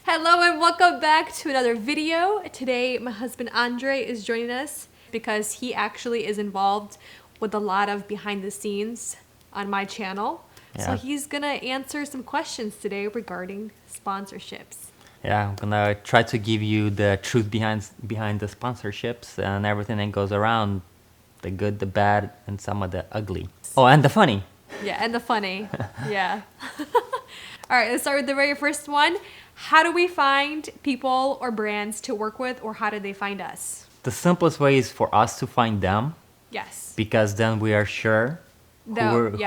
Hello and welcome back to another video. Today my husband Andre is joining us because he actually is involved with a lot of behind the scenes on my channel. So Yeah. he's gonna answer some questions today regarding sponsorships. Yeah, I'm gonna try to give you the truth behind the sponsorships and everything that goes around, the good, the bad, and some of the ugly. Oh, and the funny. Yeah, and the funny. Yeah. All right, let's start with the very first one. How do we find people or brands to work with, or how do they find us? The simplest way is for us to find them, Yes. because then we are sure who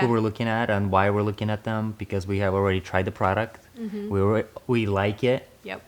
we're looking at and why we're looking at them, because we have already tried the product, we like it, Yep.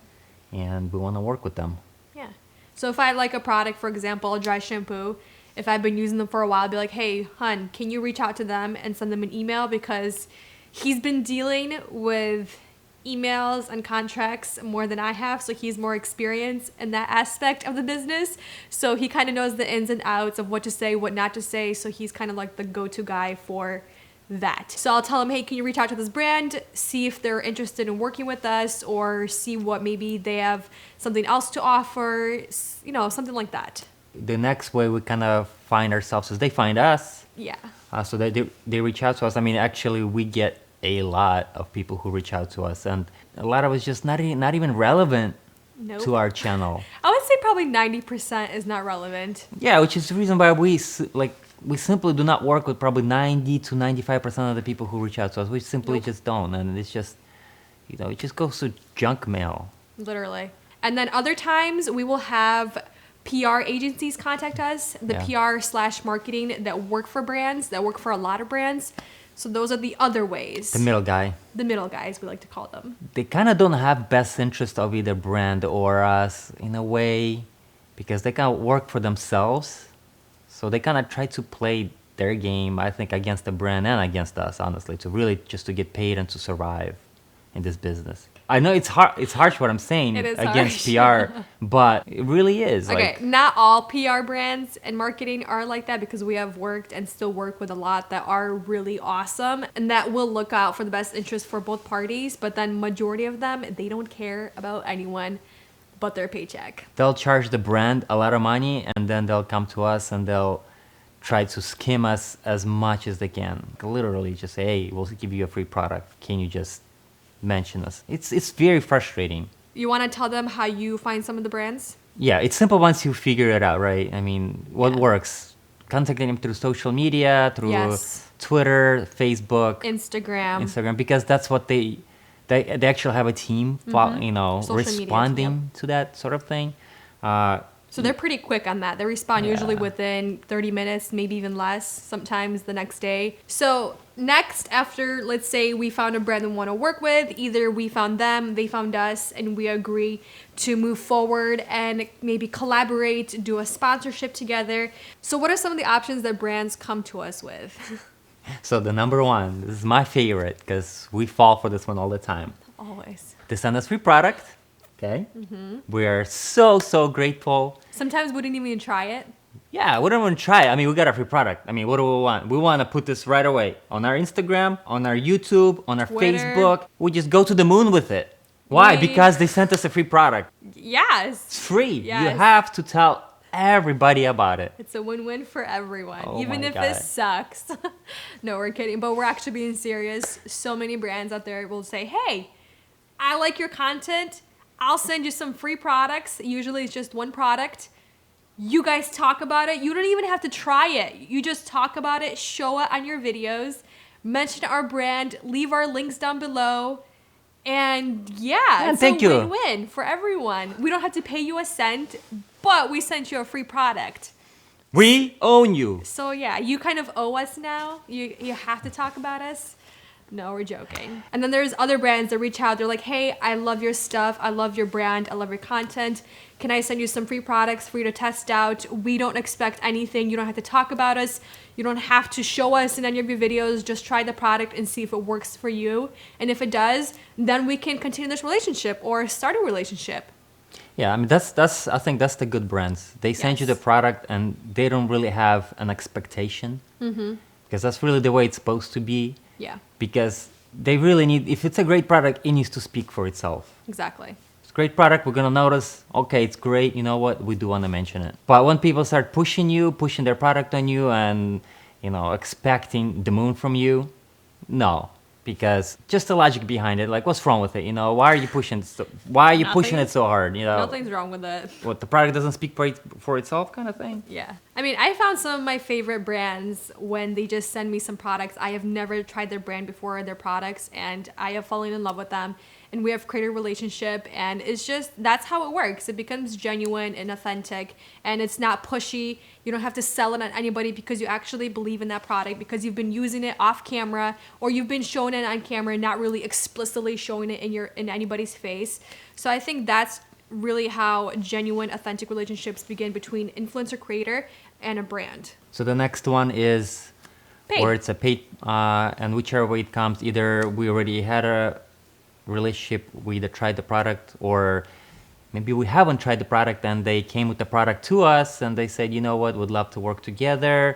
and we want to work with them. Yeah. So if I like a product, for example, a dry shampoo, if I've been using them for a while, I'd be like, hey, hun, can you reach out to them and send them an email? Because he's been dealing with emails and contracts more than I have. So he's more experienced in that aspect of the business. So he kind of knows the ins and outs of what to say, what not to say. So he's kind of like the go-to guy for that. So I'll tell him, hey, can you reach out to this brand, see if they're interested in working with us, or see what maybe they have something else to offer, you know, something like that. The next way we kind of find ourselves is they find us. Yeah. So they reach out to us. I mean, actually, we get a lot of people who reach out to us, and a lot of it's just not even relevant Nope. to our channel. I would say probably 90% is not relevant. Yeah, which is the reason why we simply do not work with probably 90 to 95% of the people who reach out to us. We simply Nope. just don't, and it's just, it just goes to junk mail. Literally. And then other times we will have PR agencies contact us, the Yeah. PR/marketing that work for brands, that work for a lot of brands. So those are the other ways. The middle guy. The middle guys, we like to call them. They kind of don't have best interest of either brand or us in a way, because they kind of work for themselves. So they kind of try to play their game, I think, against the brand and against us, honestly, to really just to get paid and to survive in this business. I know it's harsh what I'm saying It is against harsh. PR, but it really is. Okay, not all PR brands and marketing are like that, because we have worked and still work with a lot that are really awesome and that will look out for the best interest for both parties. But then majority of them, they don't care about anyone but their paycheck. They'll charge the brand a lot of money, and then they'll come to us and they'll try to skim us as much as they can. Literally just say, hey, we'll give you a free product. Can you just mention us? It's very frustrating. You want to tell them how you find some of the brands? Yeah, it's simple once you figure it out, right? I mean, what Yeah. works? Contacting them through social media, through Yes. Twitter, Facebook, Instagram. because that's what they actually have a team, Social media, responding to that sort of thing. So they're pretty quick on that. They respond usually within 30 minutes, maybe even less, sometimes the next day. So next, after, let's say we found a brand we want to work with, either we found them, they found us, and we agree to move forward and maybe collaborate, do a sponsorship together. So what are some of the options that brands come to us with? So the number one, this is my favorite, because we fall for this one all the time. Always. They send us free product. Okay. We are so grateful. Sometimes we didn't even try it. Yeah, we don't want to try it. I mean, we got a free product. I mean, what do we want? We want to put this right away on our Instagram, on our YouTube, on our Twitter. Facebook. We just go to the moon with it. Why? We- Because they sent us a free product. Yes. It's free. You Yes. have to tell everybody about it. It's a win-win for everyone, Oh even my if God. it sucks. No, we're kidding, but we're actually being serious. So many brands out there will say, hey, I like your content. I'll send you some free products. Usually it's just one product. You guys talk about it. You don't even have to try it. You just talk about it, show it on your videos, mention our brand, leave our links down below. And yeah, it's thank a you. win-win for everyone. We don't have to pay you a cent, but we sent you a free product. We own you. So yeah, you kind of owe us now. You have to talk about us. No, we're joking. And then there's other brands that reach out. They're like, hey, I love your stuff. I love your brand. I love your content. Can I send you some free products for you to test out? We don't expect anything. You don't have to talk about us. You don't have to show us in any of your videos. Just try the product and see if it works for you. And if it does, then we can continue this relationship or start a relationship. Yeah, I mean, I think that's the good brands. They send you the Yes. product and they don't really have an expectation. Because that's really the way it's supposed to be. Yeah, Because they really need, if it's a great product, it needs to speak for itself. exactly. great product. We're gonna notice. Okay, it's great. You know what? We do want to mention it. But when people start pushing their product on you, and expecting the moon from you, no, because just the logic behind it. Like, what's wrong with it? Why are you pushing? Why are you pushing it Nothing. so hard? Nothing's wrong with it. What, the product doesn't speak for itself, kind of thing. Yeah. I mean, I found some of my favorite brands when they just send me some products. I have never tried their brand before or their products, and I have fallen in love with them. And we have created a relationship, and it's just, that's how it works. It becomes genuine and authentic, and it's not pushy. You don't have to sell it on anybody because you actually believe in that product, because you've been using it off camera, or you've been showing it on camera, not really explicitly showing it in anybody's face. So I think that's really how genuine, authentic relationships begin between influencer creator and a brand. So the next one is Paid. where it's a paid, and whichever way it comes, either we already had a relationship, we either tried the product, or maybe we haven't tried the product and they came with the product to us and they said, you know what, would love to work together.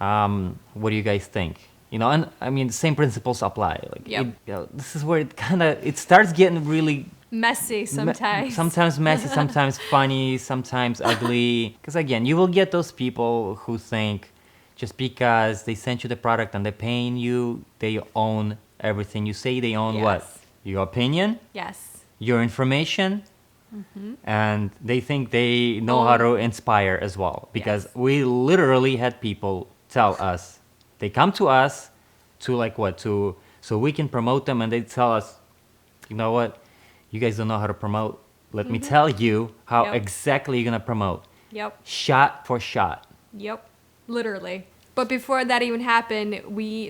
What do you guys think? And I mean, the same principles apply. Like, Yep. this is where it starts getting really Messy sometimes. sometimes messy, sometimes funny, sometimes ugly. Because again, you will get those people who think just because they sent you the product and they're paying you, they own everything you say. They own what? Yes. Your opinion, Yes. your information, and they think they know how to inspire as well. Because Yes. we literally had people tell us, they come to us to so we can promote them, and they tell us, you know what, you guys don't know how to promote. Let me tell you how Yep. exactly you're gonna promote, Yep. shot for shot. Yep, literally. But before that even happened,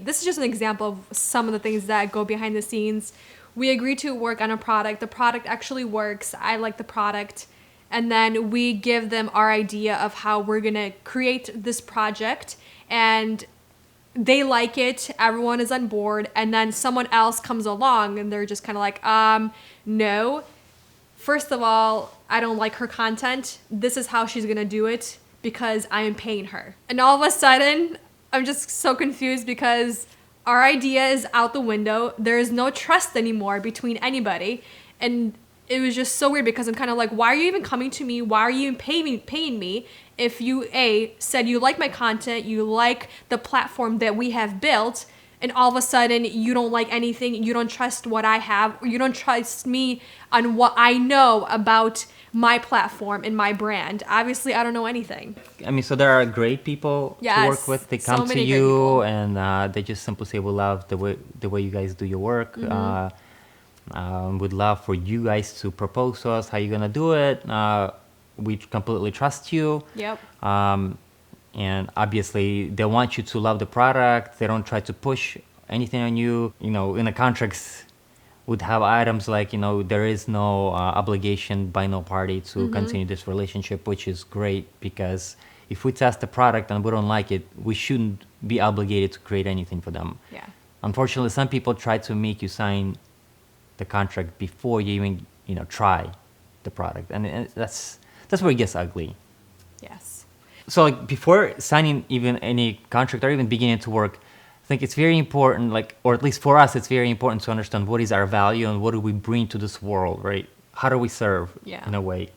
this is just an example of some of the things that go behind the scenes. We agreed to work on a product. The product actually works. I like the product. And then we give them our idea of how we're going to create this project. And they like it. Everyone is on board. And then someone else comes along and they're just kind of like, no. First of all, I don't like her content. This is how she's going to do it, because I am paying her. And all of a sudden, I'm just so confused because our idea is out the window. There is no trust anymore between anybody. And it was just so weird because I'm kind of like, why are you even coming to me? Why are you even paying me if you, said you like my content, you like the platform that we have built, and all of a sudden you don't like anything, you don't trust what I have, or you don't trust me on what I know about my platform and my brand. Obviously, I don't know anything. I mean, so there are great people to Yes, work with. They so come to many great people. you and they just simply say, "We love the way you guys do your work. We'd love for you guys to propose to us how you're gonna do it. We completely trust you." Yep. And obviously, they want you to love the product. They don't try to push anything on you. In the contracts, would have items like, there is no obligation by no party to continue this relationship, which is great, because if we test the product and we don't like it, we shouldn't be obligated to create anything for them. Yeah. Unfortunately, some people try to make you sign the contract before you even, try the product, and that's where it gets ugly. Yes. So like before signing even any contract or even beginning to work, I think it's very important, or at least for us, it's very important to understand what is our value and what do we bring to this world, right? How do we serve in a way?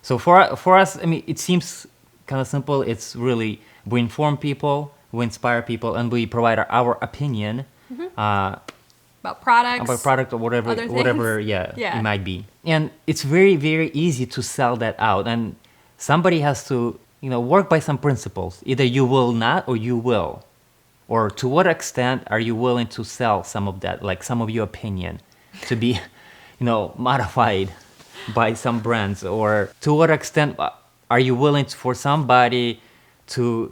So for us, I mean, it seems kind of simple. It's really, we inform people, we inspire people, and we provide our opinion About products. about product or whatever, other things. It might be. And it's very, very easy to sell that out. And somebody has to, work by some principles. Either you will not or you will. Or to what extent are you willing to sell some of that, like some of your opinion, to be, modified by some brands? Or to what extent are you willing for somebody to,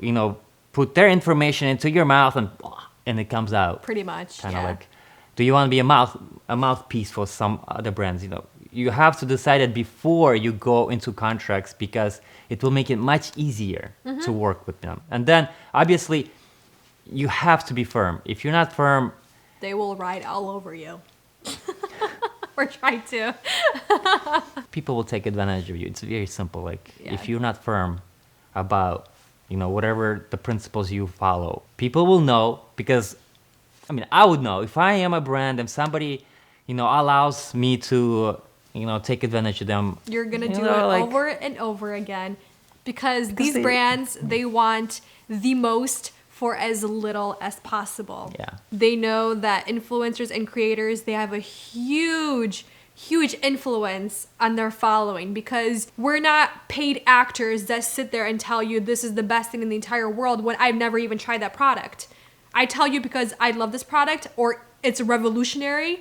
put their information into your mouth and it comes out? Pretty much. Kind of like, do you want to be a mouthpiece for some other brands? You have to decide it before you go into contracts, because it will make it much easier to work with them. And then obviously you have to be firm. If you're not firm, they will ride all over you. Or try to. people will take advantage of you. It's very simple. If you're not firm about, whatever the principles you follow, people will know. Because I would know if I am a brand and somebody, allows me to take advantage of them. You're gonna You do know, it like- over and over again because these they- brands, they want the most for as little as possible. Yeah. They know that influencers and creators, they have a huge influence on their following because we're not paid actors that sit there and tell you this is the best thing in the entire world when I've never even tried that product. I tell you because I love this product or it's revolutionary.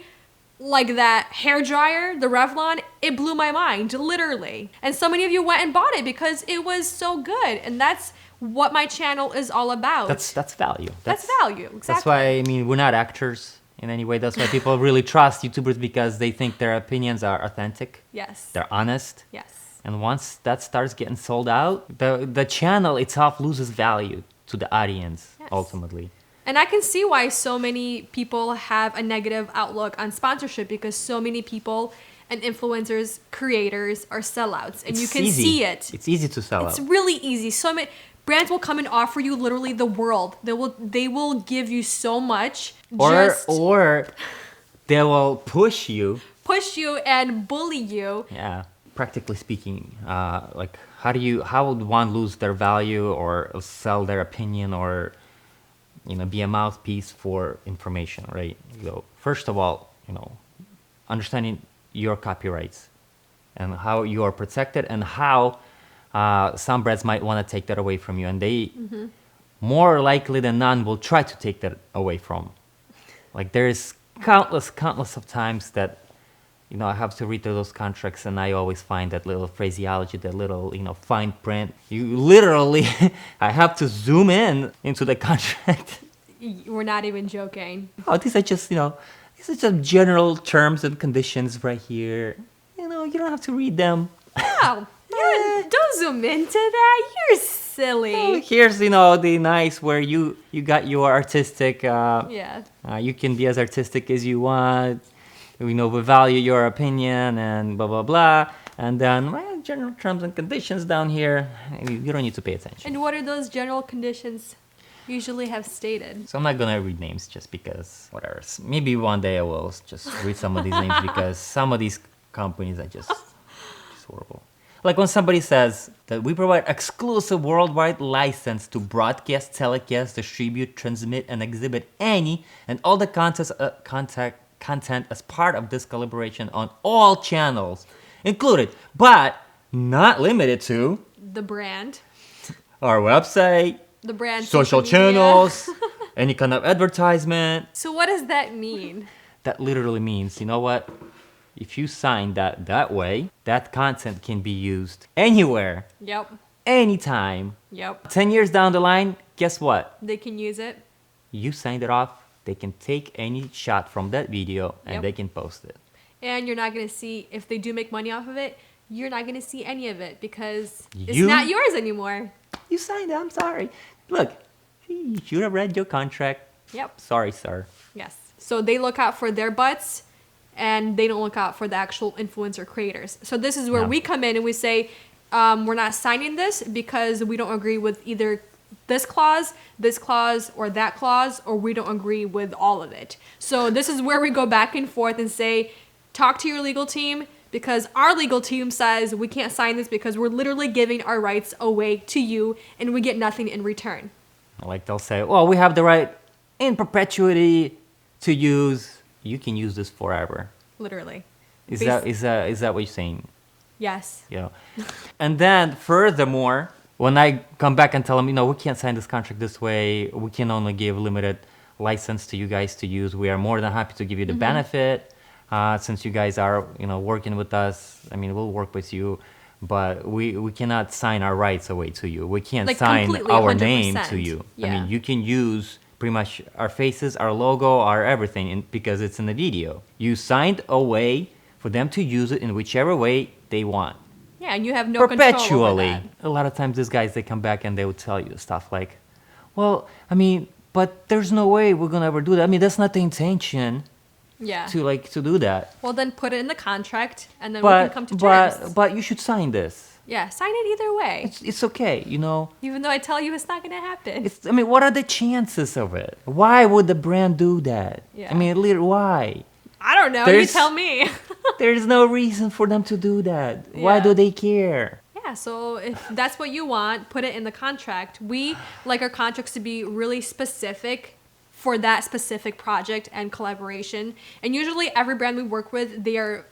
Like that hair dryer, the Revlon, it blew my mind, literally. And so many of you went and bought it because it was so good. And that's what my channel is all about. That's value. That's value, exactly. That's why, we're not actors in any way. That's why people really trust YouTubers because they think their opinions are authentic. Yes. They're honest. Yes. And once that starts getting sold out, the channel itself loses value to the audience, Yes. ultimately. And I can see why so many people have a negative outlook on sponsorship because so many people and influencers, creators are sellouts. And you can see it. It's easy to sell It's out. really easy. So many brands will come and offer you literally the world. They will give you so much. Or they will push you. Push you and bully you. Yeah. Practically speaking, like how would one lose their value or sell their opinion or be a mouthpiece for information, right? First of all, understanding your copyrights and how you are protected and how some brands might want to take that away from you, and they more likely than none will try to take that away from. Like there is countless of times that I have to read through those contracts, and I always find that little phraseology, that little fine print. You literally, I have to zoom in into the contract. We're not even joking. Oh, these are just general terms and conditions right here. You don't have to read them. No, don't zoom into that. You're silly. Here's the nice where you got your artistic. Yeah. You can be as artistic as you want. We value your opinion and blah blah blah. And then general terms and conditions down here. You don't need to pay attention. And what are those general conditions usually have stated? So I'm not gonna read names just because whatever. Maybe one day I will just read some of these names because some of these companies are just horrible. Like when somebody says that we provide exclusive worldwide license to broadcast, telecast, distribute, transmit, and exhibit any and all the content as part of this collaboration on all channels, included, but not limited to, The brand. our website, The brand. social media. channels, any kind of advertisement. So what does that mean? That literally means, you know what? If you sign that way, that content can be used anywhere, Yep. anytime. Yep. 10 years down the line, guess what? They can use it. You signed it off. They can take any shot from that video and Yep. they can post it. And you're not going to see, if they do make money off of it, you're not going to see any of it because it's You- not yours anymore. You signed it. I'm sorry. Look, you should have read your contract. Yep. Sorry, sir. Yes. So they look out for their butts and they don't look out for the actual influencer creators. So this is where Yeah. we come in and we say, we're not signing this because we don't agree with either this clause, or that clause, or we don't agree with all of it. So this is where we go back and forth and say, talk to your legal team because our legal team says we can't sign this because we're literally giving our rights away to you and we get nothing in return. Like they'll say, well, we have the right in perpetuity to use. You can use this forever. Literally. Is that what you're saying? Yes. And then furthermore, when I come back and tell them, we can't sign this contract this way, we can only give limited license to you guys to use. We are more than happy to give you the benefit since you guys are, working with us. I mean, we'll work with you, but we cannot sign our rights away to you. We can't Like sign completely, our name 100%. to you. I Yeah. mean, you can use pretty much our faces, our logo, our everything because it's in the video. You signed away for them to use it in whichever way they want. Yeah, and you have no control over Perpetually. that. A lot of times these guys, they come back and they will tell you stuff like, well, I mean, but there's no way we're going to ever do that. I mean, that's not the intention Yeah. to do that. Well, then put it in the contract, and then we can come to terms. But you should sign this. Yeah, sign it either way. It's okay, Even though I tell you it's not going to happen. I mean, what are the chances of it? Why would the brand do that? Yeah. I mean, why? I don't know. You There's tell me. there's no reason for them to do that. Why Yeah. do they care? Yeah, so if that's what you want, put it in the contract. We like our contracts to be really specific for that specific project and collaboration. And usually every brand we work with, they are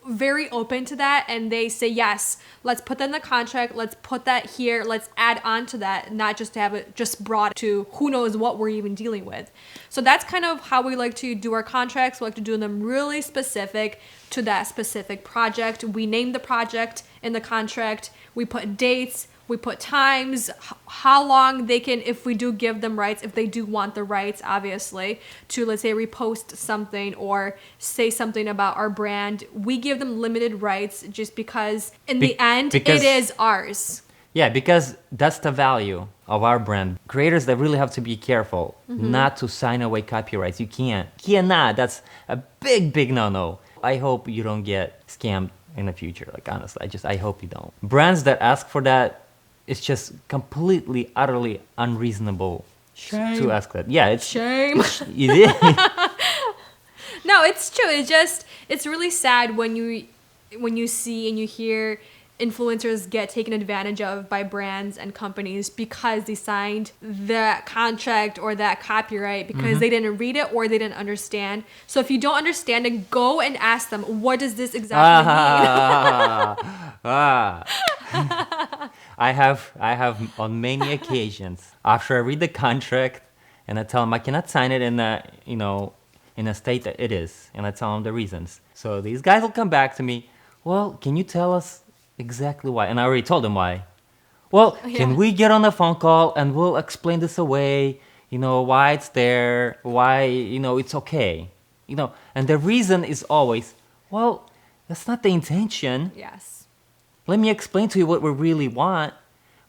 very open to that and they say, yes, let's put that in the contract, let's put that here, let's add on to that, not just to have it just brought to who knows what we're even dealing with. So that's kind of how we like to do our contracts. We like to do them really specific to that specific project. We name the project in the contract, we put dates, we put times, how long they can, if we do give them rights, if they do want the rights, obviously, to, let's say, repost something or say something about our brand. We give them limited rights just because in the end, because- it is ours. Yeah, because that's the value of our brand. Creators that really have to be careful not to sign away copyrights. You cannot. That's a big no-no. I hope you don't get scammed in the future. Like, honestly, I hope you don't. Brands that ask for that, it's just completely, utterly unreasonable to ask that. Yeah, it's Shame. it is. No, it's true. It's really sad when you see and you hear influencers get taken advantage of by brands and companies because they signed that contract or that copyright because they didn't read it or they didn't understand. So if you don't understand it, go and ask them, what does this exactly I have on many occasions after I read the contract and I tell them I cannot sign it in a state that it is, and I tell them the reasons. So these guys will come back to me. Well, can you tell us exactly why? And I already told them why. Well, can we get on a phone call and we'll explain this away? Why it's there, why it's okay. And the reason is always, well, that's not the intention. Yes. Let me explain to you what we really want.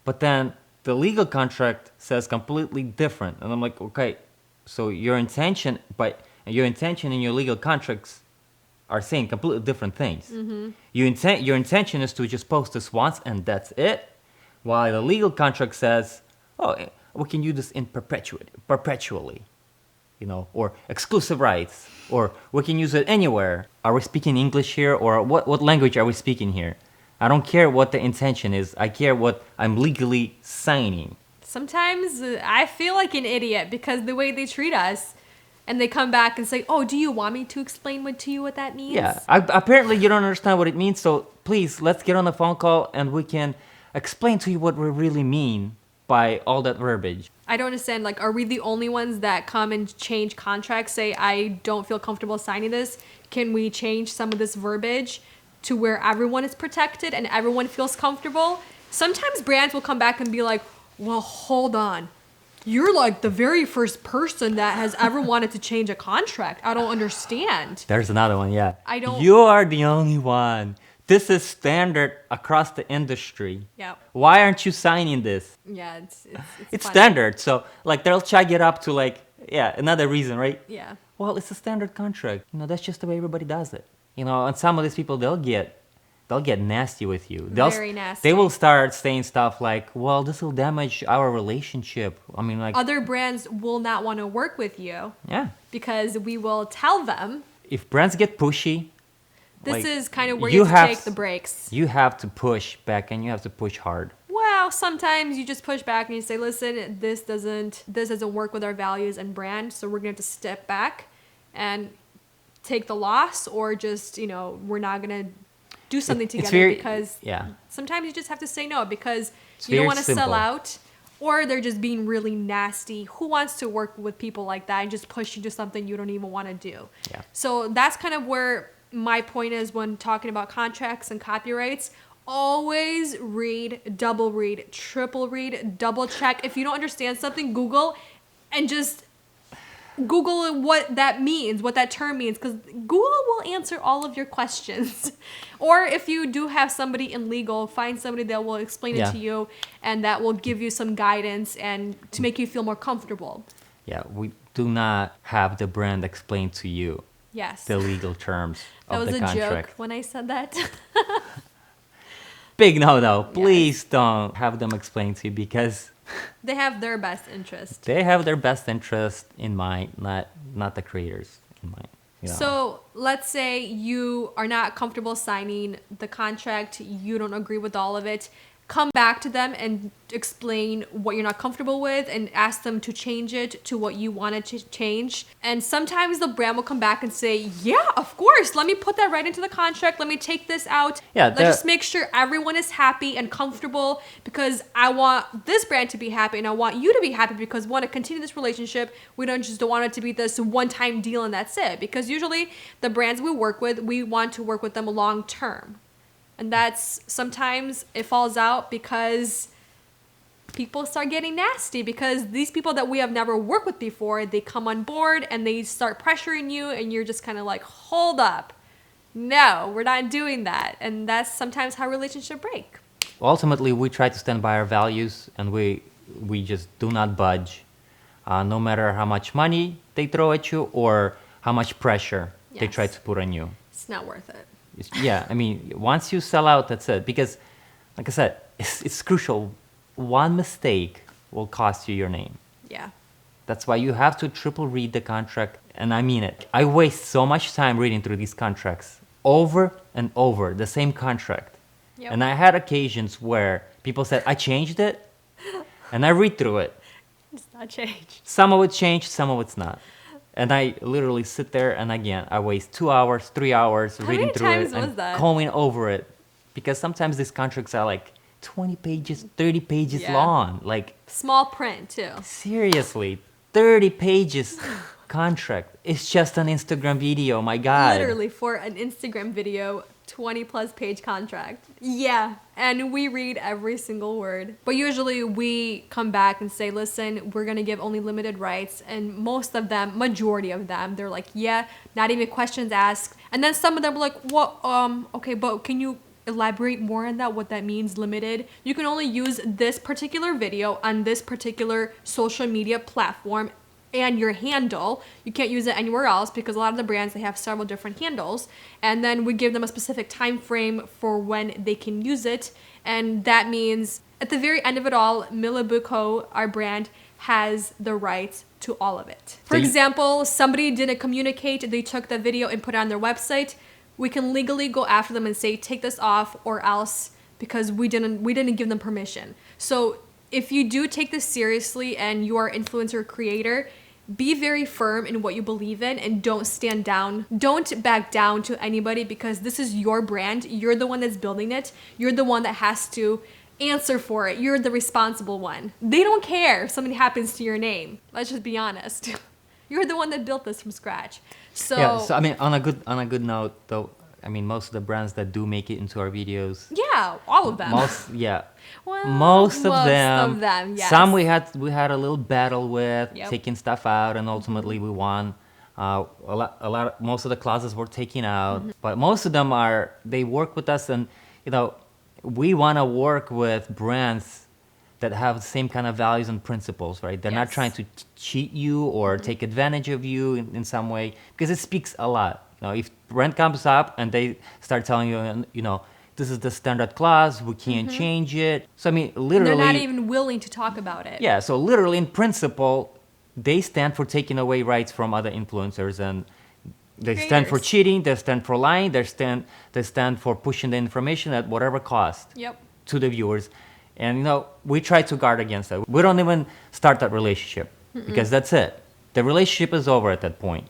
But then the legal contract says completely different. And I'm like, okay, so your intention and your legal contracts are saying completely different things. Your intention is to just post this once and that's it. While the legal contract says, oh, we can use this in perpetually. Or exclusive rights, or we can use it anywhere. Are we speaking English here, or what language are we speaking here? I don't care what the intention is. I care what I'm legally signing. Sometimes I feel like an idiot because the way they treat us, and they come back and say, oh, do you want me to explain to you what that means? Yeah, apparently you don't understand what it means, so please, let's get on a phone call and we can explain to you what we really mean by all that verbiage. I don't understand, like, are we the only ones that come and change contracts, say, I don't feel comfortable signing this? Can we change some of this verbiage to where everyone is protected and everyone feels comfortable? Sometimes brands will come back and be like, well, hold on. You're like the very first person that has ever wanted to change a contract. I don't understand. There's another one, yeah. I don't- You are the only one. This is standard across the industry. Yeah. Why aren't you signing this? Yeah, it's It's funny. standard. So, they'll check it up to, another reason, right? Yeah. Well, it's a standard contract. That's just the way everybody does it. And some of these people, they'll get nasty with you. Very nasty. They will start saying stuff like, well, this will damage our relationship. I mean, Other brands will not want to work with you yeah. because we will tell them If brands get pushy, this is kind of where you you have to have take the breaks. you have to push back and you have to push hard. Well, sometimes you just push back and you say, listen, this doesn't work with our values and brand, so we're going to have to step back and take the loss, or just, we're not going to do something together because sometimes you just have to say no because you don't want to sell out, or they're just being really nasty. Who wants to work with people like that and just push you to something you don't even want to do? Yeah. So that's kind of where my point is when talking about contracts and copyrights. Always read, double read, triple read, double check. If you don't understand something, Google and just Google what that means, what that term means, because Google will answer all of your questions. Or if you do have somebody in legal, find somebody that will explain it to you and that will give you some guidance and to make you feel more comfortable. Yeah, we do not have the brand explain to you Yes. the legal terms of the That was a contract. joke when I said that. Big no. Please don't have them explain to you because They have their best interest. they have their best interest in mind, not the creators in mind. You know. So let's say you are not comfortable signing the contract, you don't agree with all of it. Come back to them and explain what you're not comfortable with and ask them to change it to what you wanted to change. And sometimes the brand will come back and say, yeah, of course, let me put that right into the contract. Let me take this out. Yeah, Let's just make sure everyone is happy and comfortable, because I want this brand to be happy and I want you to be happy, because we want to continue this relationship. We don't want it to be this one-time deal and that's it. Because usually the brands we work with, we want to work with them long term. And that's sometimes it falls out because people start getting nasty, because these people that we have never worked with before, they come on board and they start pressuring you and you're just kind of like, hold up. No, we're not doing that. And that's sometimes how relationships break. Ultimately, we try to stand by our values, and we just do not budge, no matter how much money they throw at you or how much pressure they try Yes. to put on you. It's not worth it. Yeah, I mean, once you sell out, that's it. Because, like I said, it's crucial. One mistake will cost you your name. Yeah. That's why you have to triple read the contract, and I mean it. I waste so much time reading through these contracts over and over, the same contract. Yep. And I had occasions where people said, I changed it, and I read through it. It's not changed. Some of it changed, some of it's not. And I literally sit there and again, I waste 2 hours, 3 hours How reading many through times it was and that? going over it. Because sometimes these contracts are like 20 pages, 30 pages Yeah. long. Like, Small print too. seriously, 30 pages contract. It's just an Instagram video, my God. Literally for an Instagram video, 20 plus page contract. Yeah. And we read every single word. But usually we come back and say, listen, we're going to give only limited rights. And most of them, majority of them, they're like, yeah, not even questions asked. And then some of them are like, what, okay, but can you elaborate more on that, what that means, limited? You can only use this particular video on this particular social media platform and your handle. You can't use it anywhere else, because a lot of the brands, they have several different handles. And then we give them a specific time frame for when they can use it. And that means at the very end of it all, Milabu Co., our brand, has the rights to all of it. For example, somebody didn't communicate, they took the video and put it on their website. We can legally go after them and say, take this off or else, because we didn't give them permission. So if you do take this seriously and you are an influencer creator, be very firm in what you believe in and don't stand down. Don't back down to anybody, because this is your brand. You're the one that's building it. You're the one that has to answer for it. You're the responsible one. They don't care if something happens to your name. Let's just be honest. You're the one that built this from scratch. So, Yeah, so I mean, on a good note, though, I mean, most of the brands that do make it into our videos, yeah, all of them. Well, Most of them, yes. Some we had a little battle with, Yep. taking stuff out, and ultimately we won. Most of the clauses were taken out, but most of them they work with us, and we want to work with brands that have the same kind of values and principles, right? They're not Yes. trying to cheat you or take advantage of you in some way, because it speaks a lot. If brand comes up and they start telling you, this is the standard clause, we can't change it. So I mean, And literally, they're not even willing to talk about it. yeah. So literally, in principle, they stand for taking away rights from other influencers, and they stand for Creators. cheating. They stand for lying. They stand for pushing the information at whatever cost Yep. to the viewers. And we try to guard against that. We don't even start that relationship, because that's it. The relationship is over at that point.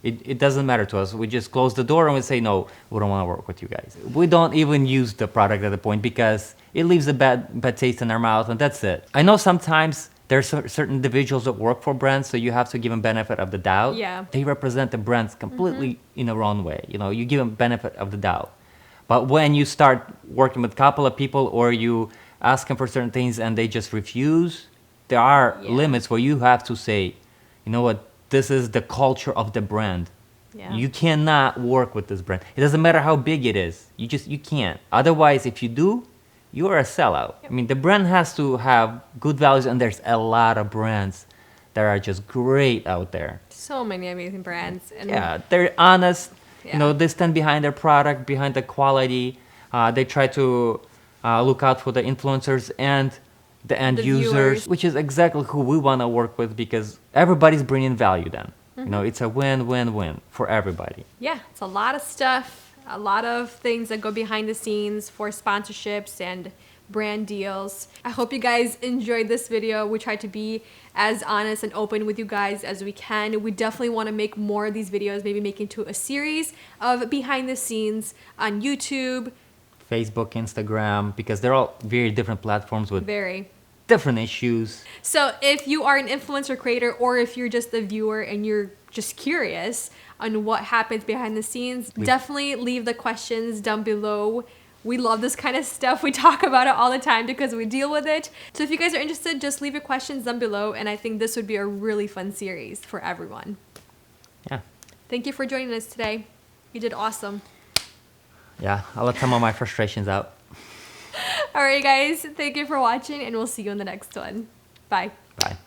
It doesn't matter to us. We just close the door and we say, no, we don't want to work with you guys. We don't even use the product at the point, because it leaves a bad taste in our mouth, and that's it. I know sometimes there's certain individuals that work for brands, so you have to give them benefit of the doubt. Yeah. They represent the brands completely in the wrong way. You give them benefit of the doubt. But when you start working with a couple of people, or you ask them for certain things and they just refuse, there are Yeah. limits where you have to say, you know what, this is the culture of the brand. Yeah. You cannot work with this brand. It doesn't matter how big it is. You can't. Otherwise, if you do, you are a sellout. I mean, the brand has to have good values, and there's a lot of brands that are just great out there. So many amazing brands. And Yeah, they're honest. Yeah. They stand behind their product, behind the quality. They try to look out for the influencers and the end The users, viewers. which is exactly who we want to work with, because everybody's bringing value then. You know, it's a win-win-win for everybody. Yeah, it's a lot of stuff, a lot of things that go behind the scenes for sponsorships and brand deals. I hope you guys enjoyed this video. We tried to be as honest and open with you guys as we can. We definitely want to make more of these videos, maybe make into a series of behind the scenes on YouTube, Facebook, Instagram, because they're all very different platforms with very different issues. So if you are an influencer creator, or if you're just a viewer and you're just curious on what happens behind the scenes, definitely leave the questions down below. We love this kind of stuff. We talk about it all the time because we deal with it. So if you guys are interested, just leave your questions down below, and I think this would be a really fun series for everyone. Yeah. Thank you for joining us today. You did awesome. Yeah, I'll let some of my frustrations out. All right, guys. Thank you for watching, and we'll see you in the next one. Bye. Bye.